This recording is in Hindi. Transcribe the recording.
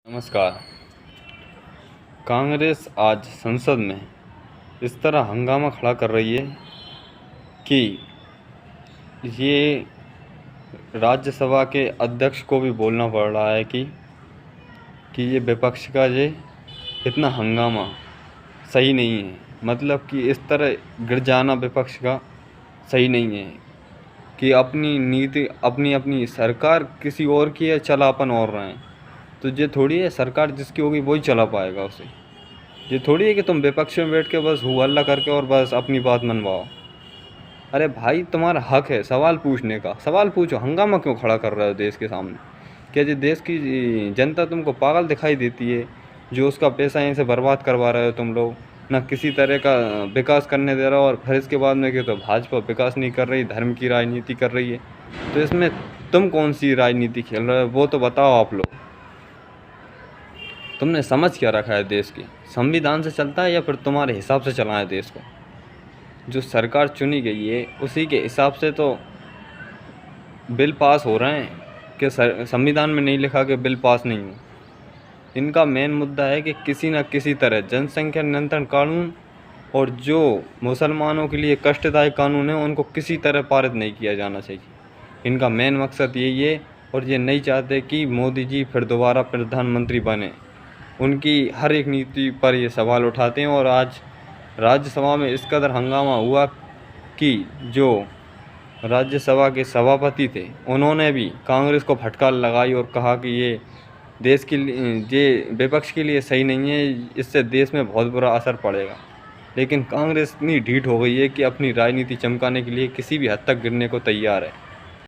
नमस्कार। कांग्रेस आज संसद में इस तरह हंगामा खड़ा कर रही है कि ये राज्यसभा के अध्यक्ष को भी बोलना पड़ रहा है कि ये विपक्ष का ये इतना हंगामा सही नहीं है। मतलब कि इस तरह गिर जाना विपक्ष का सही नहीं है कि अपनी नीति अपनी सरकार किसी और की है, चलापन और रहे हैं। तो ये थोड़ी है सरकार जिसकी होगी वही चला पाएगा उसे। ये थोड़ी है कि तुम विपक्ष में बैठ के बस हु हल्ला करके और बस अपनी बात मनवाओ। अरे भाई, तुम्हारा हक है सवाल पूछने का, सवाल पूछो। हंगामा क्यों खड़ा कर रहे हो देश के सामने? क्या ये देश की जनता तुमको पागल दिखाई देती है जो उसका पैसा यहीं से बर्बाद करवा रहे हो तुम लोग? ना किसी तरह का विकास करने दे रहा हो, और फिर इसके बाद में कि तो भाजपा विकास नहीं कर रही, धर्म की राजनीति कर रही है। तो इसमें तुम कौन सी राजनीति खेल रहे हो वो तो बताओ आप लोग। तुमने समझ क्या रखा है देश की? संविधान से चलता है या फिर तुम्हारे हिसाब से चलाना है देश को? जो सरकार चुनी गई है उसी के हिसाब से तो बिल पास हो रहे हैं कि संविधान में नहीं लिखा कि बिल पास नहीं हो। इनका मेन मुद्दा है कि किसी न किसी तरह जनसंख्या नियंत्रण कानून और जो मुसलमानों के लिए कष्टदायक कानून है उनको किसी तरह पारित नहीं किया जाना चाहिए। इनका मेन मकसद यही है, और ये नहीं चाहते कि मोदी जी फिर दोबारा प्रधानमंत्री बने। उनकी हर एक नीति पर ये सवाल उठाते हैं। और आज राज्यसभा में इस कदर हंगामा हुआ कि जो राज्यसभा के सभापति थे उन्होंने भी कांग्रेस को फटकार लगाई और कहा कि ये देश के लिए, ये विपक्ष के लिए सही नहीं है, इससे देश में बहुत बुरा असर पड़ेगा। लेकिन कांग्रेस इतनी ढीठ हो गई है कि अपनी राजनीति चमकाने के लिए किसी भी हद तक गिरने को तैयार है।